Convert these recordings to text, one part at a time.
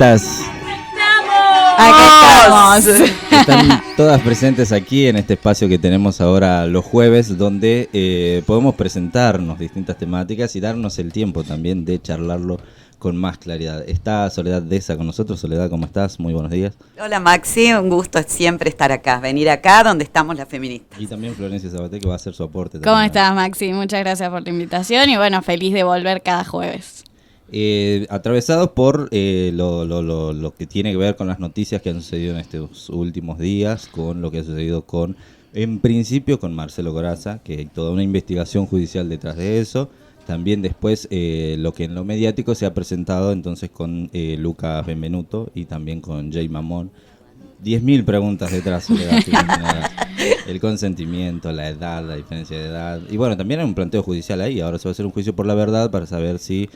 estás? Acá estamos. Están todas presentes aquí en este espacio que tenemos ahora los jueves, donde podemos presentarnos distintas temáticas y darnos el tiempo también de charlarlo con más claridad. Está Soledad Deza con nosotros. Soledad, ¿cómo estás? Muy buenos días. Hola Maxi, un gusto siempre estar acá, venir acá donde estamos las feministas. Y también Florencia Sabaté, que va a hacer su aporte. ¿Cómo también. estás, Maxi? Muchas gracias por la invitación y bueno, feliz de volver cada jueves. Atravesados por lo que tiene que ver con las noticias que han sucedido en estos últimos días, con lo que ha sucedido en principio con Marcelo Corazza, que hay toda una investigación judicial detrás de eso. También después lo que en lo mediático se ha presentado entonces con Lucas Benvenuto y también con Jay Mamón. 10.000 preguntas detrás sobre el consentimiento, la edad, la diferencia de edad. Y bueno, también hay un planteo judicial ahí. Ahora se va a hacer un juicio por la verdad para saber si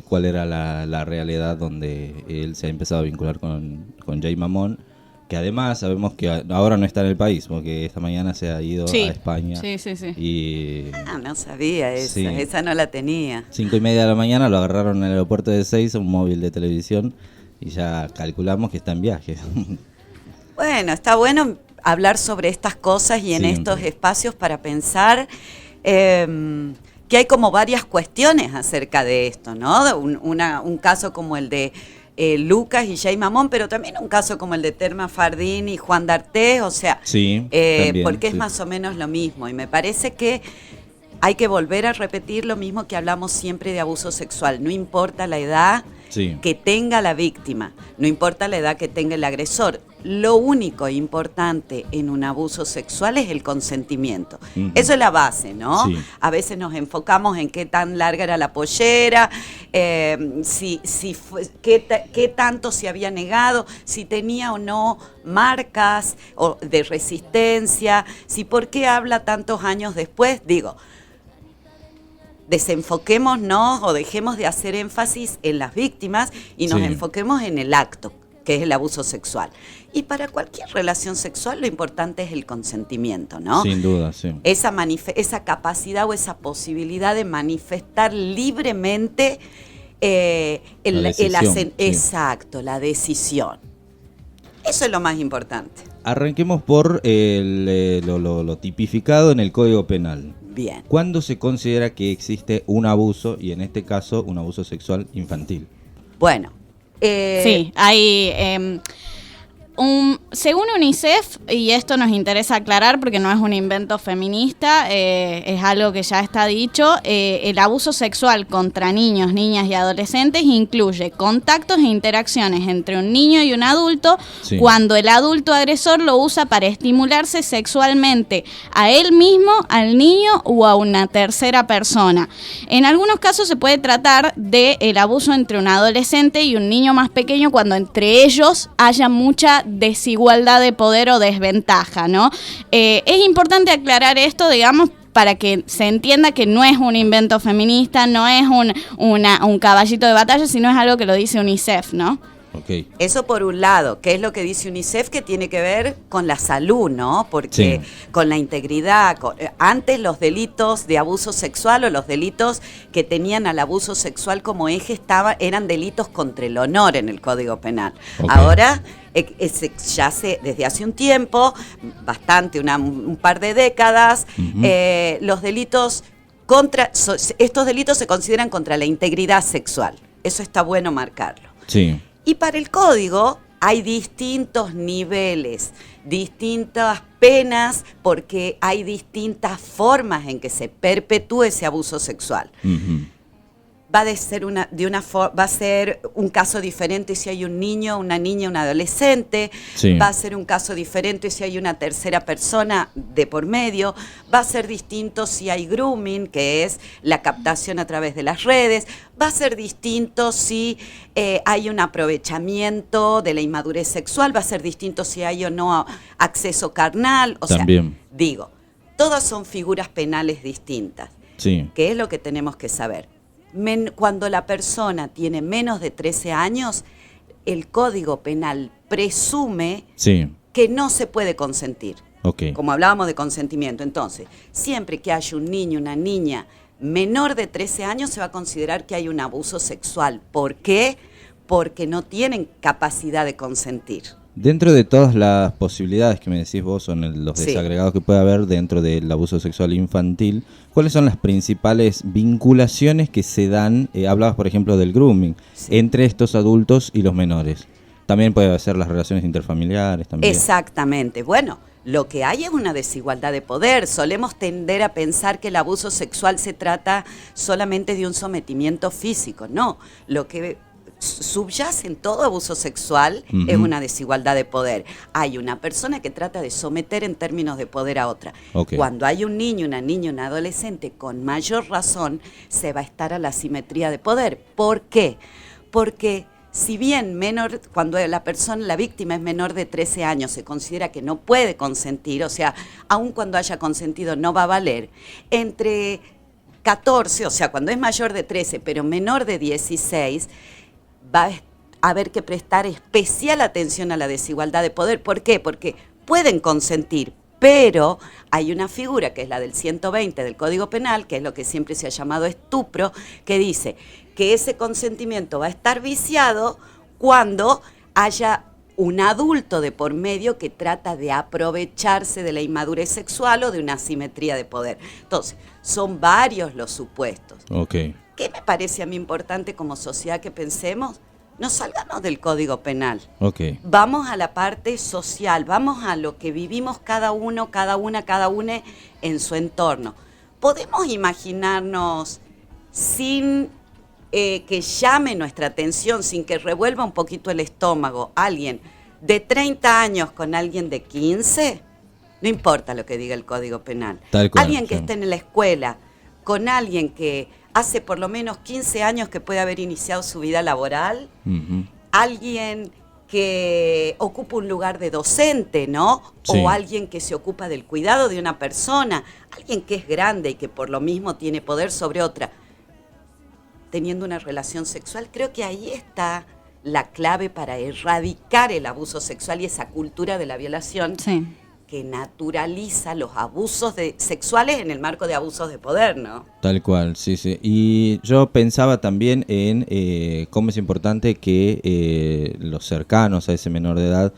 cuál era la realidad donde él se ha empezado a vincular con Jay Mamón. Que además sabemos que ahora no está en el país, porque esta mañana se ha ido a España. Sí. Y no sabía esa, sí. Esa no la tenía. 5:30 de la mañana lo agarraron en el aeropuerto de Ezeiza, un móvil de televisión, y ya calculamos que está en viaje. Bueno, está bueno hablar sobre estas cosas y en estos espacios para pensar que hay como varias cuestiones acerca de esto, ¿no? Un caso como el de Lucas y Jay Mamón, pero también un caso como el de Terma Fardín y Juan D'Artés, o sea, también, porque es más o menos lo mismo. Y me parece que hay que volver a repetir lo mismo que hablamos siempre de abuso sexual. No importa la edad que tenga la víctima, no importa la edad que tenga el agresor. Lo único importante en un abuso sexual es el consentimiento. Eso es la base, ¿no? Sí. A veces nos enfocamos en qué tan larga era la pollera, qué tanto se había negado, si tenía o no marcas de resistencia, si por qué habla tantos años después. Digo, desenfoquémonos o dejemos de hacer énfasis en las víctimas y nos enfoquemos en el acto, que es el abuso sexual. Y para cualquier relación sexual lo importante es el consentimiento, ¿no? Sin duda, sí. Esa capacidad o esa posibilidad de manifestar libremente exacto, la decisión. Eso es lo más importante. Arranquemos por lo tipificado en el Código Penal. Bien. ¿Cuándo se considera que existe un abuso, y en este caso un abuso sexual infantil? Bueno. Sí, hay... según UNICEF, y esto nos interesa aclarar porque no es un invento feminista, es algo que ya está dicho, el abuso sexual contra niños, niñas y adolescentes incluye contactos e interacciones entre un niño y un adulto cuando el adulto agresor lo usa para estimularse sexualmente a él mismo, al niño o a una tercera persona. En algunos casos se puede tratar del abuso entre un adolescente y un niño más pequeño cuando entre ellos haya mucha desigualdad de poder o desventaja, ¿no? Es importante aclarar esto, digamos, para que se entienda que no es un invento feminista, no es un caballito de batalla, sino es algo que lo dice UNICEF, ¿no? Okay. Eso por un lado, que es lo que dice UNICEF, que tiene que ver con la salud, ¿no? Porque con la integridad, antes los delitos de abuso sexual o los delitos que tenían al abuso sexual como eje eran delitos contra el honor en el Código Penal. Ahora, desde hace un tiempo, bastante, un par de décadas, los delitos estos delitos se consideran contra la integridad sexual. Eso está bueno marcarlo. Sí. Y para el código hay distintos niveles, distintas penas, porque hay distintas formas en que se perpetúe ese abuso sexual. Va a ser un caso diferente si hay un niño, una niña, un adolescente. Va a ser un caso diferente si hay una tercera persona de por medio. Va a ser distinto si hay grooming, que es la captación a través de las redes. Va a ser distinto si hay un aprovechamiento de la inmadurez sexual. Va a ser distinto si hay o no acceso carnal. También. Todas son figuras penales distintas. ¿Qué es lo que tenemos que saber? Cuando la persona tiene menos de 13 años, el Código Penal presume que no se puede consentir. Como hablábamos de consentimiento. Entonces, siempre que haya un niño, una niña menor de 13 años, se va a considerar que hay un abuso sexual. ¿Por qué? porque no tienen capacidad de consentir. Dentro de todas las posibilidades que me decís vos, son los desagregados que puede haber dentro del abuso sexual infantil, ¿cuáles son las principales vinculaciones que se dan? Hablabas, por ejemplo, del grooming, entre estos adultos y los menores. También puede ser las relaciones interfamiliares. También. Exactamente. Bueno, lo que hay es una desigualdad de poder. Solemos tender a pensar que el abuso sexual se trata solamente de un sometimiento físico. No, lo que subyace en todo abuso sexual es una desigualdad de poder. Hay una persona que trata de someter en términos de poder a otra. Cuando hay un niño, una niña, un adolescente, con mayor razón se va a estar a la asimetría de poder. ¿Por qué? Porque si bien cuando la víctima es menor de 13 años, se considera que no puede consentir, o sea, aun cuando haya consentido no va a valer, entre 14, o sea, cuando es mayor de 13, pero menor de 16, va a haber que prestar especial atención a la desigualdad de poder. ¿Por qué? Porque pueden consentir, pero hay una figura que es la del 120 del Código Penal, que es lo que siempre se ha llamado estupro, que dice que ese consentimiento va a estar viciado cuando haya un adulto de por medio que trata de aprovecharse de la inmadurez sexual o de una asimetría de poder. Entonces, son varios los supuestos. ¿Qué me parece a mí importante como sociedad que pensemos? No salgamos del Código Penal. Vamos a la parte social, vamos a lo que vivimos cada uno, cada una en su entorno. Podemos imaginarnos sin que llame nuestra atención, sin que revuelva un poquito el estómago, alguien de 30 años con alguien de 15, no importa lo que diga el Código Penal. Alguien que esté en la escuela con alguien que hace por lo menos 15 años que puede haber iniciado su vida laboral, alguien que ocupa un lugar de docente, ¿no? O alguien que se ocupa del cuidado de una persona, alguien que es grande y que por lo mismo tiene poder sobre otra, teniendo una relación sexual. Creo que ahí está la clave para erradicar el abuso sexual y esa cultura de la violación que naturaliza los abusos sexuales en el marco de abusos de poder, ¿no? Tal cual, sí. Y yo pensaba también en cómo es importante que los cercanos a ese menor de edad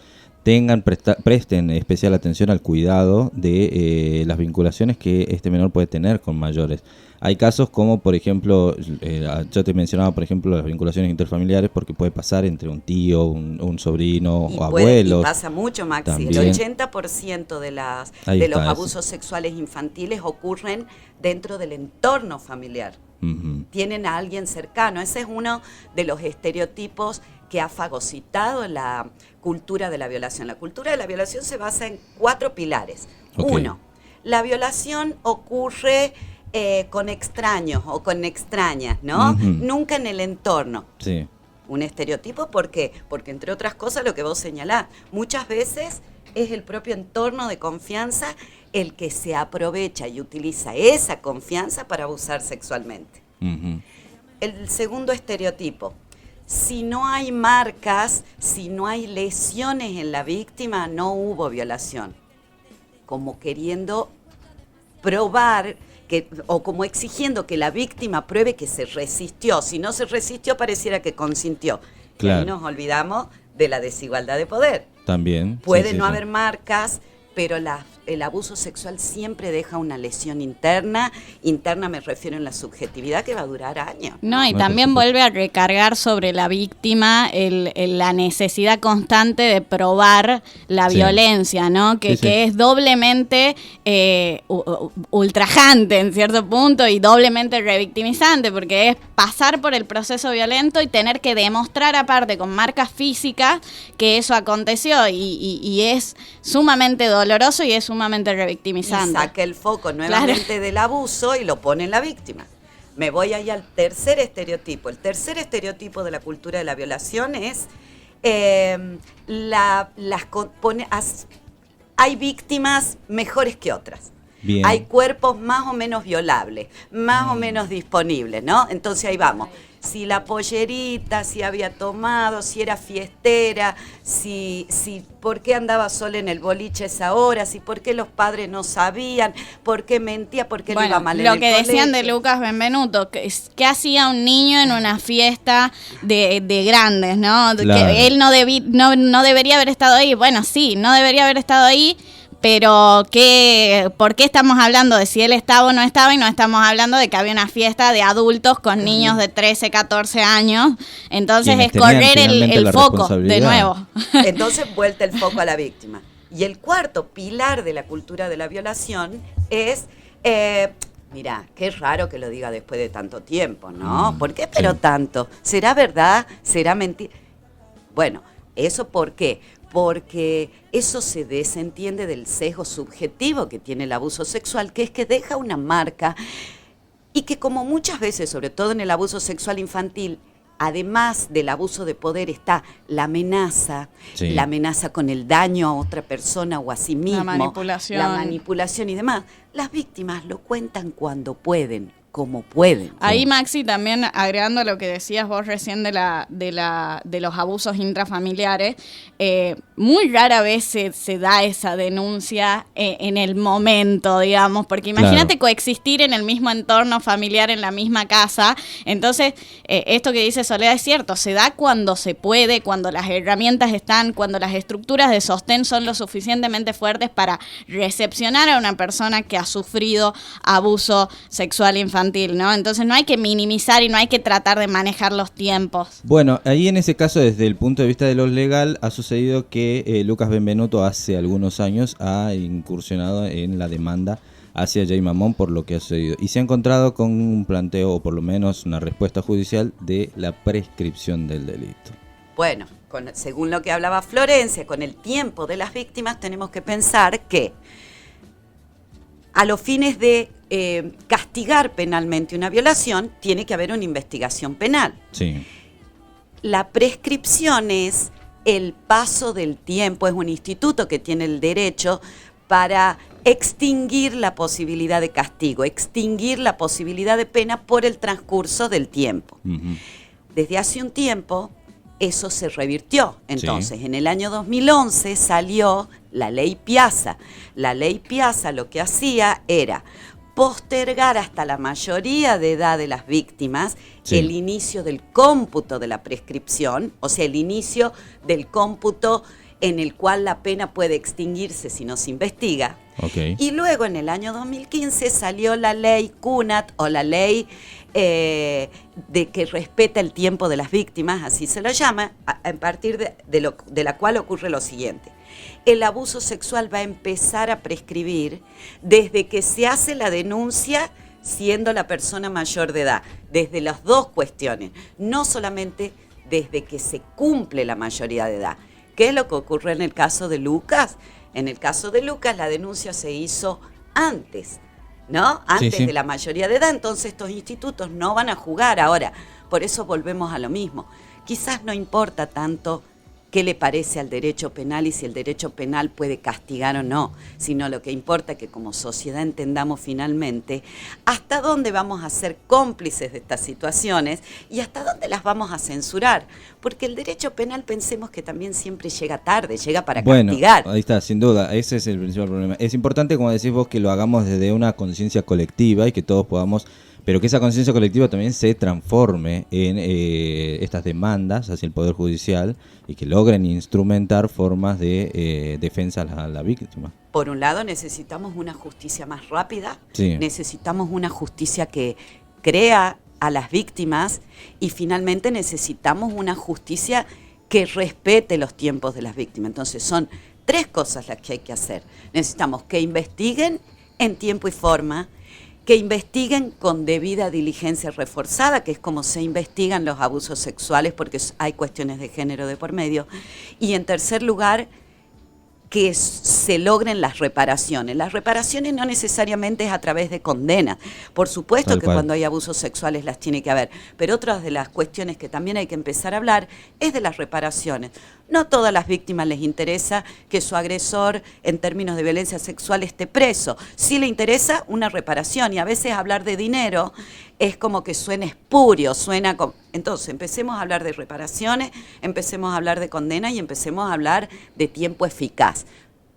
presten especial atención al cuidado de las vinculaciones que este menor puede tener con mayores. Hay casos como, por ejemplo, yo te mencionaba, por ejemplo, las vinculaciones interfamiliares, porque puede pasar entre un tío, un sobrino o abuelos. Y pasa mucho, Maxi. También. El 80% de los abusos sexuales infantiles ocurren dentro del entorno familiar. Tienen a alguien cercano. Ese es uno de los estereotipos que ha fagocitado la cultura de la violación. La cultura de la violación se basa en 4 pilares. 1, la violación ocurre con extraños o con extrañas, ¿no? Nunca en el entorno. Un estereotipo, ¿por qué? Porque, entre otras cosas, lo que vos señalás, muchas veces es el propio entorno de confianza el que se aprovecha y utiliza esa confianza para abusar sexualmente. El segundo estereotipo: si no hay marcas, si no hay lesiones en la víctima, no hubo violación. Como queriendo probar o como exigiendo que la víctima pruebe que se resistió. Si no se resistió, pareciera que consintió. Claro. Y nos olvidamos de la desigualdad de poder. También. Puede no haber marcas, pero el abuso sexual siempre deja una lesión interna. Interna me refiero en la subjetividad, que va a durar años. No, y también vuelve a recargar sobre la víctima la necesidad constante de probar la violencia, ¿no? Que es doblemente ultrajante en cierto punto y doblemente revictimizante, porque es pasar por el proceso violento y tener que demostrar aparte con marcas físicas que eso aconteció y es sumamente doloroso y es sumamente revictimizante. Y saca el foco nuevamente del abuso y lo pone en la víctima. Me voy ahí al tercer estereotipo. El tercer estereotipo de la cultura de la violación es hay víctimas mejores que otras. Bien. Hay cuerpos más o menos violables, más o menos disponibles, ¿no? Entonces ahí vamos. si la pollerita, si había tomado, si era fiestera, si por qué andaba sola en el boliche esa hora, si por qué los padres no sabían, por qué mentía, por qué le iba mal en el colegio. Lo que decían de Lucas Benvenuto, que hacía un niño en una fiesta de grandes, ¿no? Claro. Que él no debería haber estado ahí. Bueno, sí, no debería haber estado ahí, pero ¿por qué estamos hablando de si él estaba o no estaba y no estamos hablando de que había una fiesta de adultos con niños de 13, 14 años? Entonces es correr el foco de nuevo. Entonces vuelta el foco a la víctima. Y el cuarto pilar de la cultura de la violación es... Mirá, qué raro que lo diga después de tanto tiempo, ¿no? ¿Por qué pero tanto? ¿Será verdad? ¿Será mentira? Bueno, ¿eso por qué? Porque eso se desentiende del sesgo subjetivo que tiene el abuso sexual, que es que deja una marca y que como muchas veces, sobre todo en el abuso sexual infantil, además del abuso de poder está la amenaza con el daño a otra persona o a sí mismo, la manipulación y demás. Las víctimas lo cuentan cuando pueden, como pueden. Ahí, Maxi, también agregando lo que decías vos recién de los abusos intrafamiliares, muy rara vez se da esa denuncia en el momento, digamos, porque imagínate coexistir en el mismo entorno familiar, en la misma casa. Entonces, esto que dice Soledad es cierto, se da cuando se puede, cuando las herramientas están, cuando las estructuras de sostén son lo suficientemente fuertes para recepcionar a una persona que ha sufrido abuso sexual infantil, ¿no? Entonces no hay que minimizar y no hay que tratar de manejar los tiempos. Bueno, ahí en ese caso, desde el punto de vista de lo legal, ha sucedido que Lucas Benvenuto hace algunos años ha incursionado en la demanda hacia Jay Mamón por lo que ha sucedido. Y se ha encontrado con un planteo, o por lo menos una respuesta judicial, de la prescripción del delito. Bueno, según lo que hablaba Florencia, con el tiempo de las víctimas tenemos que pensar que a los fines de castigar penalmente una violación, tiene que haber una investigación penal. Sí. La prescripción es el paso del tiempo, es un instituto que tiene el derecho para extinguir la posibilidad de castigo, extinguir la posibilidad de pena por el transcurso del tiempo. Uh-huh. Desde hace un tiempo eso se revirtió. Entonces, en el año 2011 salió la ley Piazza. La ley Piazza lo que hacía era postergar hasta la mayoría de edad de las víctimas el inicio del cómputo de la prescripción, o sea, el inicio del cómputo en el cual la pena puede extinguirse si no se investiga. Okay. Y luego en el año 2015 salió la ley CUNAT, o la ley de que respeta el tiempo de las víctimas, así se lo llama, a partir de la cual ocurre lo siguiente. El abuso sexual va a empezar a prescribir desde que se hace la denuncia siendo la persona mayor de edad, desde las dos cuestiones, no solamente desde que se cumple la mayoría de edad. ¿Qué es lo que ocurre en el caso de Lucas? En el caso de Lucas la denuncia se hizo antes, ¿no? Antes de la mayoría de edad, entonces estos institutos no van a jugar ahora. Por eso volvemos a lo mismo. Quizás no importa tanto qué le parece al derecho penal y si el derecho penal puede castigar o no, sino lo que importa es que como sociedad entendamos finalmente hasta dónde vamos a ser cómplices de estas situaciones y hasta dónde las vamos a censurar, porque el derecho penal pensemos que también siempre llega tarde, llega para castigar. Ahí está, sin duda, ese es el principal problema. Es importante, como decís vos, que lo hagamos desde una conciencia colectiva y que todos podamos, pero que esa conciencia colectiva también se transforme en estas demandas hacia el Poder Judicial y que logren instrumentar formas de defensa a la víctima. Por un lado, necesitamos una justicia más rápida, necesitamos una justicia que crea a las víctimas y finalmente necesitamos una justicia que respete los tiempos de las víctimas. Entonces son tres cosas las que hay que hacer. Necesitamos que investiguen en tiempo y forma, que investiguen con debida diligencia reforzada, que es como se investigan los abusos sexuales, porque hay cuestiones de género de por medio. Y en tercer lugar, que se logren las reparaciones. Las reparaciones no necesariamente es a través de condenas. Por supuesto que cuando hay abusos sexuales las tiene que haber, pero otras de las cuestiones que también hay que empezar a hablar es de las reparaciones. No a todas las víctimas les interesa que su agresor en términos de violencia sexual esté preso. Sí le interesa una reparación y a veces hablar de dinero es como que suena espurio, suena como... Entonces, empecemos a hablar de reparaciones, empecemos a hablar de condena y empecemos a hablar de tiempo eficaz.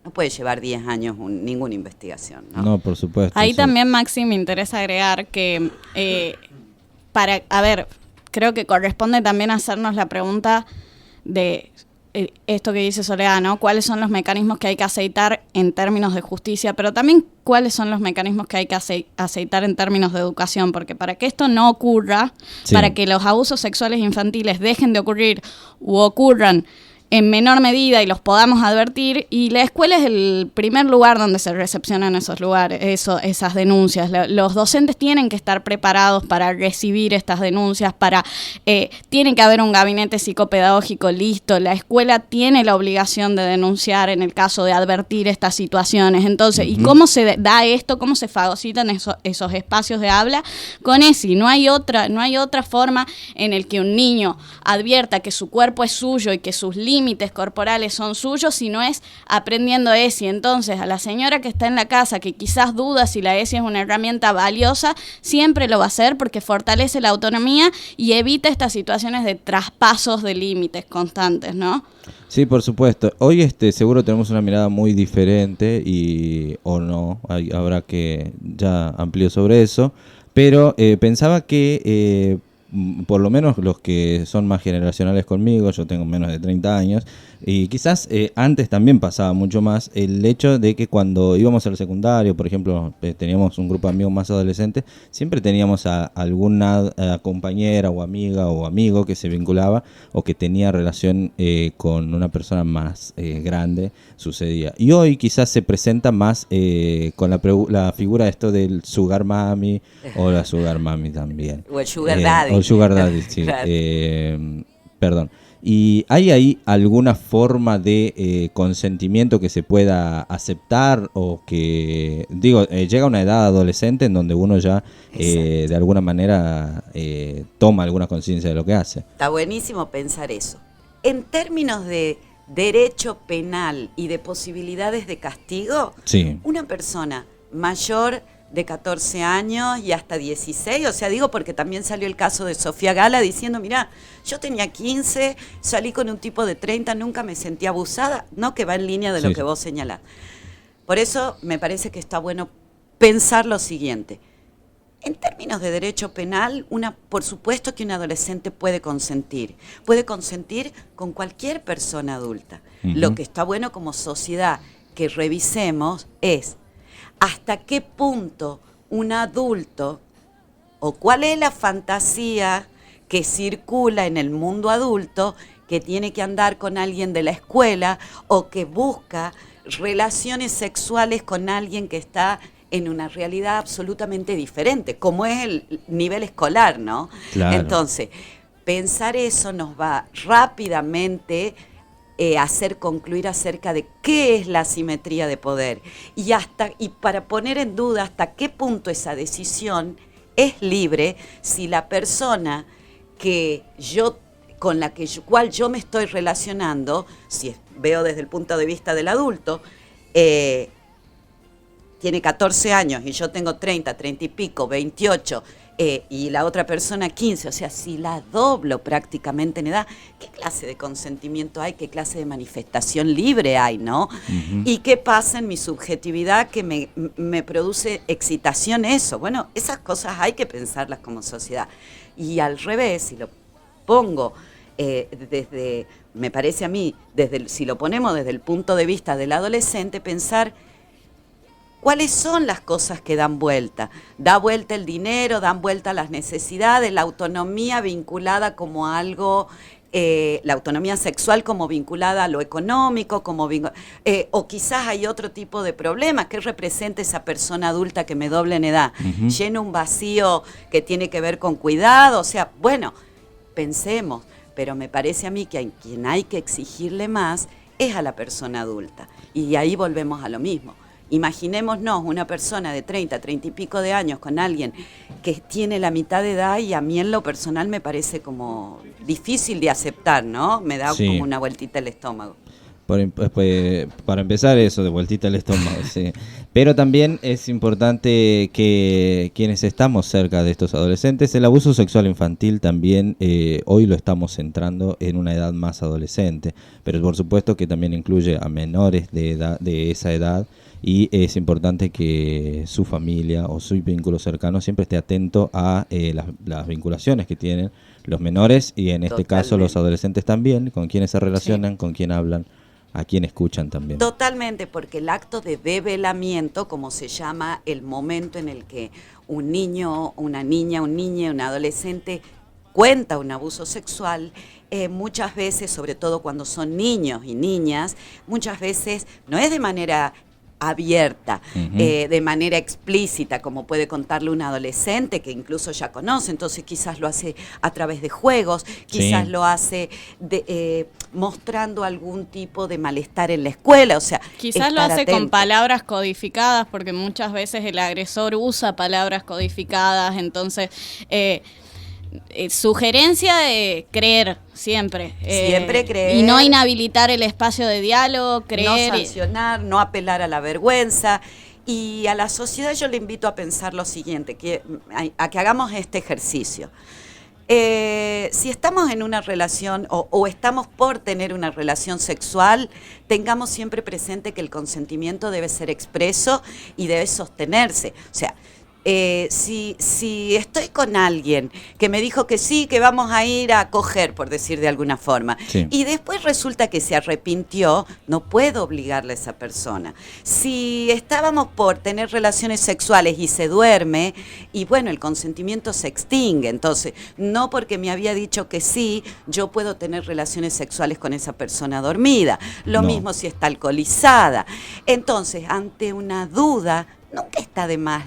No puede llevar 10 años ninguna investigación, ¿no? No, por supuesto. Ahí sí. también, Maxi, me interesa agregar que, creo que corresponde también hacernos la pregunta de esto que dice Soledad, ¿no? ¿Cuáles son los mecanismos que hay que aceitar en términos de justicia? Pero también, ¿cuáles son los mecanismos que hay que aceitar en términos de educación? Porque para que esto no ocurra, para que los abusos sexuales infantiles dejen de ocurrir u ocurran en menor medida y los podamos advertir, y la escuela es el primer lugar donde se recepcionan esos lugares, esas denuncias. Los docentes tienen que estar preparados para recibir estas denuncias, tiene que haber un gabinete psicopedagógico listo, la escuela tiene la obligación de denunciar en el caso de advertir estas situaciones. Entonces, ¿y cómo se da esto? ¿Cómo se fagocitan esos espacios de habla? Con ESI, no hay otra forma en el que un niño advierta que su cuerpo es suyo y que sus límites corporales son suyos, si no es aprendiendo ESI. Entonces, a la señora que está en la casa, que quizás duda si la ESI es una herramienta valiosa, siempre lo va a hacer porque fortalece la autonomía y evita estas situaciones de traspasos de límites constantes, ¿no? Sí, por supuesto. Hoy seguro tenemos una mirada muy diferente o no, habrá que ya ampliar sobre eso, pero pensaba que por lo menos los que son más generacionales conmigo, yo tengo menos de 30 años, y quizás antes también pasaba mucho más el hecho de que cuando íbamos al secundario, por ejemplo, teníamos un grupo de amigos más adolescentes, siempre teníamos a alguna compañera o amiga o amigo que se vinculaba o que tenía relación con una persona más grande, sucedía. Y hoy quizás se presenta más con la figura del sugar mami o la sugar mami también. O el sugar daddy. O el sugar daddy, sí. Claro. Perdón. ¿Y hay ahí alguna forma de consentimiento que se pueda aceptar o que, llega a una edad adolescente en donde uno ya de alguna manera toma alguna conciencia de lo que hace? Está buenísimo pensar eso. En términos de derecho penal y de posibilidades de castigo, sí, una persona mayor de 14 años y hasta 16, o sea, digo porque también salió el caso de Sofía Gala diciendo, mirá, yo tenía 15, salí con un tipo de 30, nunca me sentí abusada, no, que va en línea de lo que vos señalás. Por eso me parece que está bueno pensar lo siguiente. En términos de derecho penal, por supuesto que un adolescente puede consentir con cualquier persona adulta. Uh-huh. Lo que está bueno como sociedad que revisemos es hasta qué punto un adulto o cuál es la fantasía que circula en el mundo adulto que tiene que andar con alguien de la escuela o que busca relaciones sexuales con alguien que está en una realidad absolutamente diferente, como es el nivel escolar, ¿no? Claro. Entonces, pensar eso nos va rápidamente hacer concluir acerca de qué es la asimetría de poder y para poner en duda hasta qué punto esa decisión es libre si la persona con la cual yo me estoy relacionando, si veo desde el punto de vista del adulto, tiene 14 años y yo tengo 30 y pico, 28, y la otra persona 15, o sea, si la doblo prácticamente en edad, ¿qué clase de consentimiento hay? ¿Qué clase de manifestación libre hay, no? Uh-huh. ¿Y qué pasa en mi subjetividad que me produce excitación eso? Bueno, esas cosas hay que pensarlas como sociedad. Y al revés, si lo pongo me parece a mí, si lo ponemos desde el punto de vista del adolescente, pensar ¿cuáles son las cosas que dan vuelta? Da vuelta el dinero, dan vuelta las necesidades, la autonomía vinculada como algo, la autonomía sexual como vinculada a lo económico, o quizás hay otro tipo de problemas. ¿Qué representa esa persona adulta que me doble en edad? Uh-huh. ¿Llena un vacío que tiene que ver con cuidado? O sea, bueno, pensemos, pero me parece a mí que a quien hay que exigirle más es a la persona adulta. Y ahí volvemos a lo mismo. Imaginémonos una persona de 30 y pico de años con alguien que tiene la mitad de edad y a mí en lo personal me parece como difícil de aceptar, ¿no? Me da como una vueltita el estómago. Para empezar eso, de vueltita al estómago, sí. Pero también es importante que quienes estamos cerca de estos adolescentes, el abuso sexual infantil también hoy lo estamos centrando en una edad más adolescente, pero por supuesto que también incluye a menores de esa edad, y es importante que su familia o su vínculo cercano siempre esté atento a las vinculaciones que tienen los menores y en este caso los adolescentes también, con quienes se relacionan, con quién hablan, a quién escuchan también. Totalmente, porque el acto de develamiento, como se llama el momento en el que un niño, una niña, un adolescente cuenta un abuso sexual, muchas veces, sobre todo cuando son niños y niñas, muchas veces no es de manera abierta, de manera explícita, como puede contarle un adolescente que incluso ya conoce, entonces quizás lo hace a través de juegos, quizás lo hace mostrando algún tipo de malestar en la escuela, o sea, quizás lo hace con palabras codificadas, porque muchas veces el agresor usa palabras codificadas, entonces sugerencia de creer siempre. Siempre creer. Y no inhabilitar el espacio de diálogo, creer. No sancionar, no apelar a la vergüenza. Y a la sociedad yo le invito a pensar lo siguiente, a que hagamos este ejercicio. Si estamos en una relación o estamos por tener una relación sexual, tengamos siempre presente que el consentimiento debe ser expreso y debe sostenerse. O sea, si estoy con alguien que me dijo que sí, que vamos a ir a coger, por decir de alguna forma, y después resulta que se arrepintió, no puedo obligarle a esa persona. Si estábamos por tener relaciones sexuales y se duerme, y bueno, el consentimiento se extingue, entonces, no porque me había dicho que sí, yo puedo tener relaciones sexuales con esa persona dormida. Lo mismo si está alcoholizada. Entonces, ante una duda, nunca está de más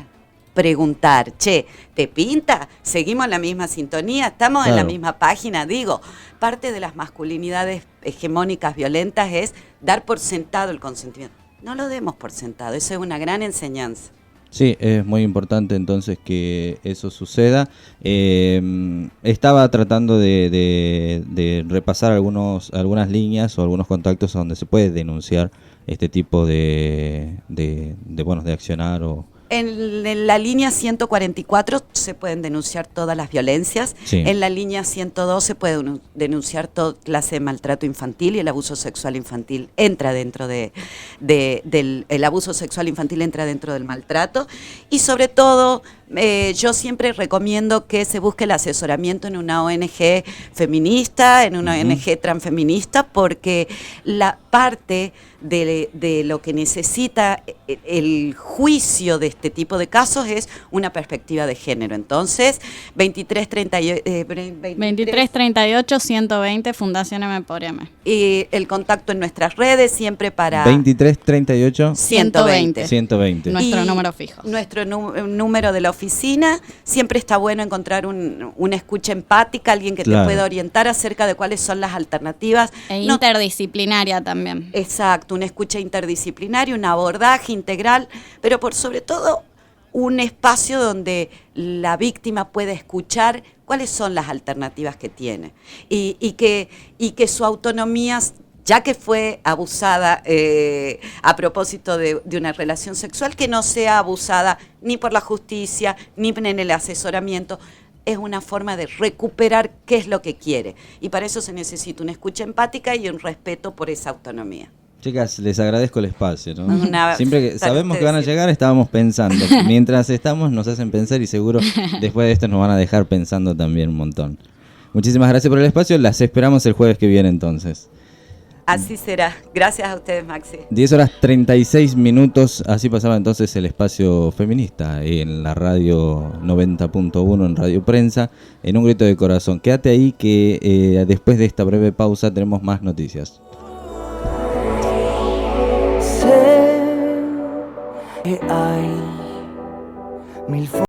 preguntar, che, ¿te pinta? ¿Seguimos en la misma sintonía? ¿Estamos en la misma página? Digo, parte de las masculinidades hegemónicas violentas es dar por sentado el consentimiento. No lo demos por sentado, eso es una gran enseñanza. Sí, es muy importante entonces que eso suceda. Estaba tratando de repasar algunas líneas o algunos contactos donde se puede denunciar este tipo de accionar o... En la línea 144 se pueden denunciar todas las violencias. Sí. En la línea 102 se puede denunciar toda clase de maltrato infantil, y el abuso sexual infantil entra dentro el abuso sexual infantil entra dentro del maltrato. Y sobre todo, yo siempre recomiendo que se busque el asesoramiento en una ONG feminista, en una ONG transfeminista, porque la parte de lo que necesita el juicio de este tipo de casos es una perspectiva de género. Entonces, 2338-120 Fundación M4M. Y el contacto en nuestras redes siempre para... 2338-120. Nuestro número fijo. Nuestro número de la oficina. Siempre está bueno encontrar una escucha empática, alguien que te pueda orientar acerca de cuáles son las alternativas. Interdisciplinaria también. Exacto, una escucha interdisciplinaria, un abordaje integral, pero por sobre todo un espacio donde la víctima pueda escuchar cuáles son las alternativas que tiene y que su autonomía, ya que fue abusada a propósito de una relación sexual, que no sea abusada ni por la justicia ni en el asesoramiento. Es una forma de recuperar qué es lo que quiere, y para eso se necesita una escucha empática y un respeto por esa autonomía. Chicas, les agradezco el espacio, ¿no? Siempre que sabemos que van a llegar, estábamos pensando. Mientras estamos, nos hacen pensar, y seguro después de esto nos van a dejar pensando también un montón. Muchísimas gracias por el espacio, las esperamos el jueves que viene entonces. Así será. Gracias a ustedes, Maxi. 10:36, así pasaba entonces el espacio feminista en la radio 90.1 en Radio Prensa, en un grito de corazón. Quédate ahí que después de esta breve pausa tenemos más noticias. Sé que hay mil